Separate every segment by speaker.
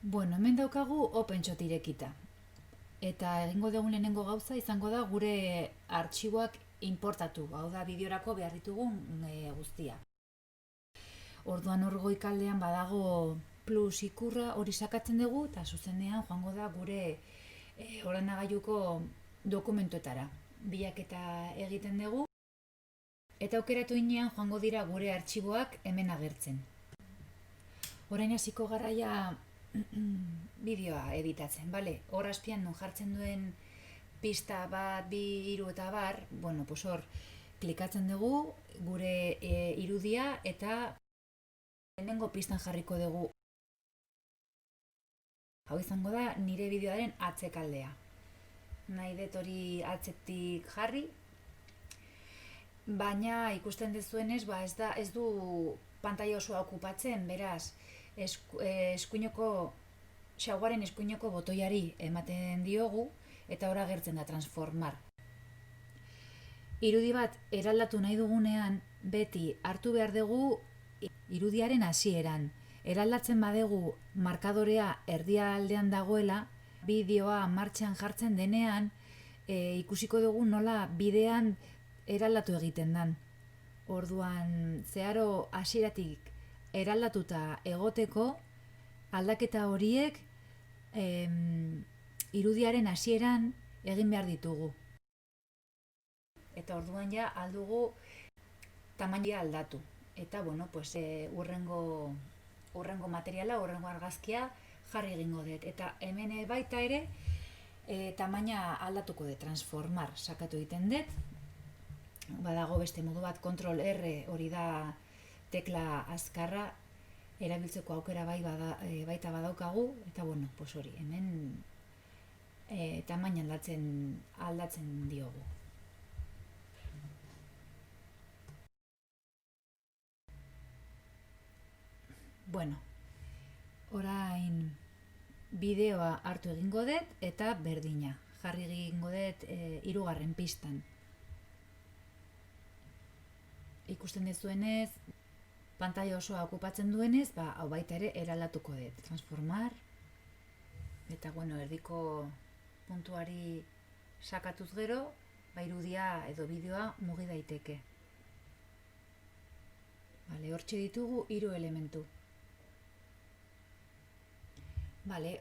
Speaker 1: Bueno, hemen daukagu OpenShot irekita. Eta egingo dugun lehenengo gauza izango da gure artxiboak importatu. Hau da, bideorako behar ditugun guztia. Orduan hor goikaldean badago plus ikurra hori sakatzen dugu eta zuzenean joango da gure ordenagailuko dokumentuetara. Bilaketa egiten dugu eta aukeratu inean joango dira gure artxiboak hemen agertzen. Orain hasiko garraia bideoa editatzen, bale? Hor azpian non jartzen duen pista bat, 2, 3 eta bar, bueno, pues hor klikatzen dugu gure irudia eta lehenengo pistan jarriko dugu. Hau izango da nire bideoaren atzekaldea. Nahi dut hori atzetik jarri, baina ikusten dezuenez, ez du pantaila osoa okupatzen, beraz, xaguaren eskuinoko botoiari ematen diogu eta hor agertzen da transformar. Irudi bat eraldatu nahi dugunean beti hartu behar dugu irudiaren hasieran. Eraldatzen badegu markadorea erdialdean dagoela, bideoa martxan jartzen denean ikusiko dugu nola bidean eraldatu egiten den. Orduan zeharo hasieratik eraldatuta egoteko aldaketa horiek irudiaren hasieran egin behar ditugu. Eta orduan ja aldugu tamaina aldatu. Eta bueno, pues urrengo materiala, urrengo argazkia jarri egingo dut. Eta hemen baita ere tamaina aldatuko dut, transformar sakatu egiten dut. Badago beste modu bat, Ctrl R hori da tekla azkarra erabiltzeko aukera baita badaukagu, eta bueno, pues hori, hemen tamaina aldatzen diogu. Bueno, orain bideoa hartu egingo dut eta berdina. Jarri egingo dut 3. pistan. Ikusten dezuenez, pantaila osoa okupatzen duenez, hau baita ere eraldatuko dut. Transformar, eta bueno, erdiko puntuari sakatuz gero, irudia edo bideoa mugi daiteke. Hortxe ditugu 3 elementu.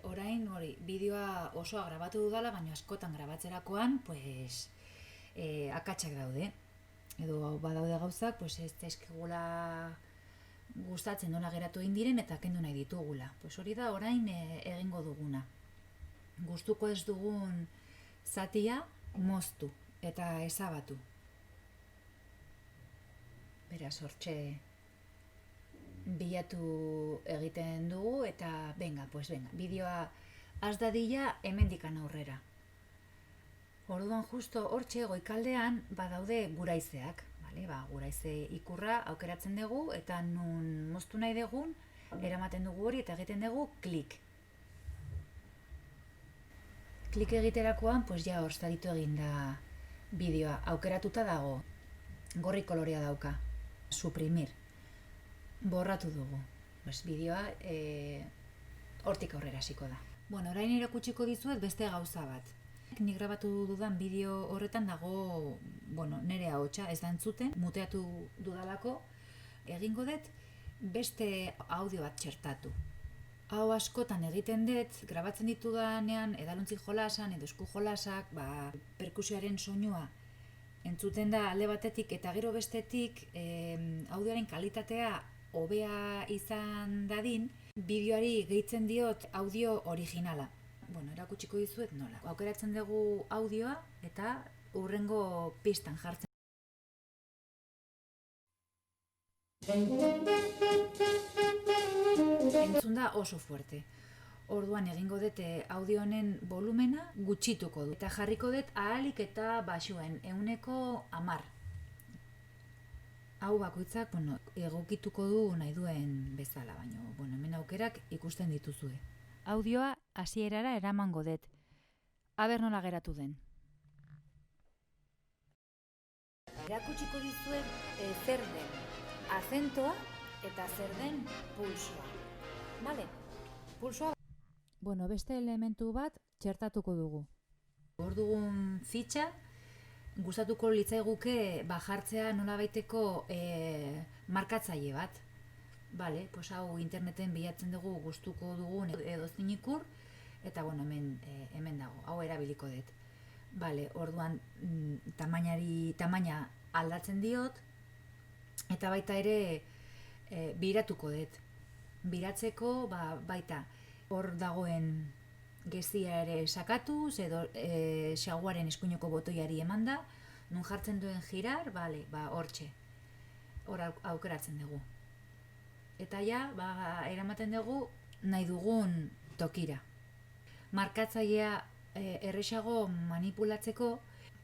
Speaker 1: Orain hori, bideoa osoa grabatu dudala, baina askotan grabatzerakoan, akatsak daude. Edo badaude gauzak, ez zaizkigula gustatzen nola geratu egin diren eta kendu nahi ditugula. Hori da orain egingo duguna. Gustuko ez dugun zatia moztu eta ezabatu. Beraz, hortxe bilatu egiten dugu eta bideoa has dadila hemendikan aurrera. Orduan justo hortxe goikaldean badaude guraizeak. Guraize ikurra aukeratzen dugu eta nun moztu nahi dugun eramaten dugu hori eta egiten dugu klik. Klik egiterakoan ja hor zaritu egin da bideoa. Aukeratuta dago. Gorri kolorea dauka. Suprimir. Borratu dugu. Bideoa hortik aurrera hasiko da. Orain erakutsiko dizuet beste gauza bat. Nik grabatu dudan bideo horretan dago, nire ahotsa ez da entzuten, muteatu dudalako, egingo dut beste audio bat txertatu. Hau askotan egiten dut, grabatzen ditudanean edalontzi jolasan edo esku jolasak, perkusioaren soinua entzuten da alde batetik eta gero bestetik audioaren kalitatea hobea izan dadin, bideoari gehitzen diot audio originala. Erakutsiko dizuet nola. Aukeratzen dugu audioa eta hurrengo pistan jartzen. Entzun da oso fuerte. Orduan egingo dut audio honen volumena gutxituko dut. Eta jarriko dut ahalik eta baxuen, 10%. Hau bakoitzak egokituko du nahi duen bezala, baina hemen aukerak ikusten dituzue. Audioa hasierara eramango dut. Aber nola geratu den. Erakutsiko dizuet zer den azentoa eta zer den pulsoa. Pulsoa Bueno, beste elementu bat txertatuko dugu. Hor dugun fitxa, gustatuko litzaiguke jartzea nolabaiteko markatzaile bat. Bale, pues hau interneten bilatzen dugu gustuko dugun edozein ikur, eta bueno, hemen dago, hau erabiliko dut. Bale, orduan tamaina aldatzen diot, eta baita ere biratuko dut. Biratzeko baita hor dagoen gezia ere sakatuz, edo xaguaren eskuineko botoiari emanda, nun jartzen duen girar, bale, hortxe, hor aukeratzen dugu. Eta ja, eramaten dugu nahi dugun tokira. Markatzailea erresago manipulatzeko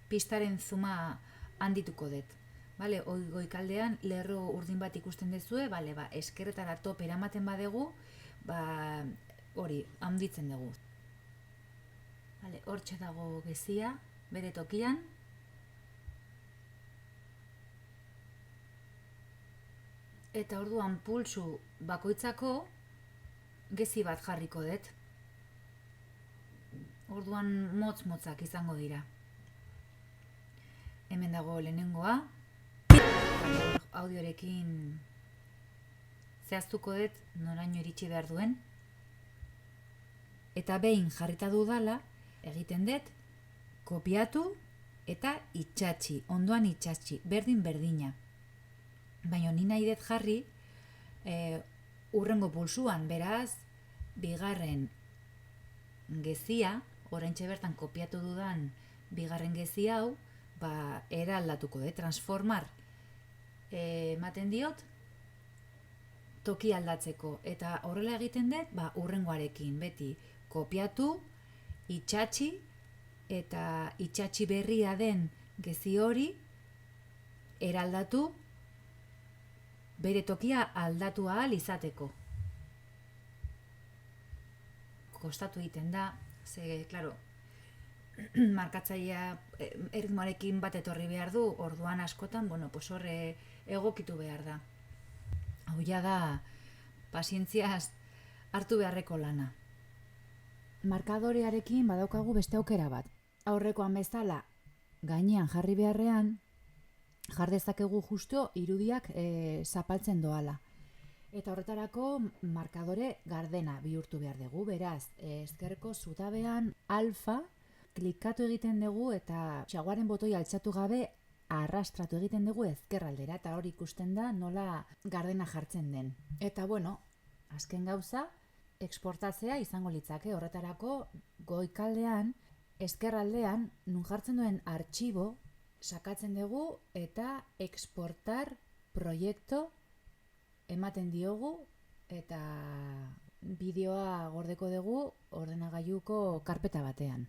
Speaker 1: pistaren zuma handituko dut. Bale, goikaldean lerro urdin bat ikusten dezue, bale, eskerretara top eramaten badegu, hori, handitzen dugu. Bale, hortxe dago gezia, bere tokian. Eta orduan pulsu bakoitzako gezi bat jarriko dut. Orduan motz-motzak izango dira. Hemen dago lehenengoa. Audiorekin zehaztuko dut noraino iritsi behar duen. Eta behin jarrita dudala, egiten dut kopiatu eta itxatxi, ondoan itxatxi, berdin-berdina. Baina ni nahi dut jarri hurrengo pulsuan, beraz, bigarren gezia, oraintxe bertan kopiatu dudan bigarren gezi hau, era aldatuko dut, transformar ematen diot, toki aldatzeko. Eta horrela egiten dut, hurrengoarekin, beti kopiatu, itxatxi, eta itxatxi berria den gezi hori, eraldatu, bere tokia aldatu ahal izateko. Kostatu egiten da, ze, klaro, markatzailea erritmoarekin bat etorri behar du, orduan askotan, horre egokitu behar da. Hau ja da, pazientziaz hartu beharreko lana. Markadorearekin badaukagu beste aukera bat. Aurrekoan bezala, gainean jarri beharrean, jar dezakegu justo irudiak zapaltzen doala. Eta horretarako markadore gardena bihurtu behar dugu, beraz, ezkerreko zutabean alfa klikatu egiten dugu eta xaguaren botoi altxatu gabe arrastratu egiten dugu ezkerraldera, eta hori ikusten da nola gardena jartzen den. Eta bueno, azken gauza, eksportatzea izango litzake, horretarako goikaldean, ezkerraldean, nun jartzen duen artxibo, sakatzen dugu eta exportar proiektu ematen diogu eta bideoa gordeko dugu ordenagailuko karpeta batean.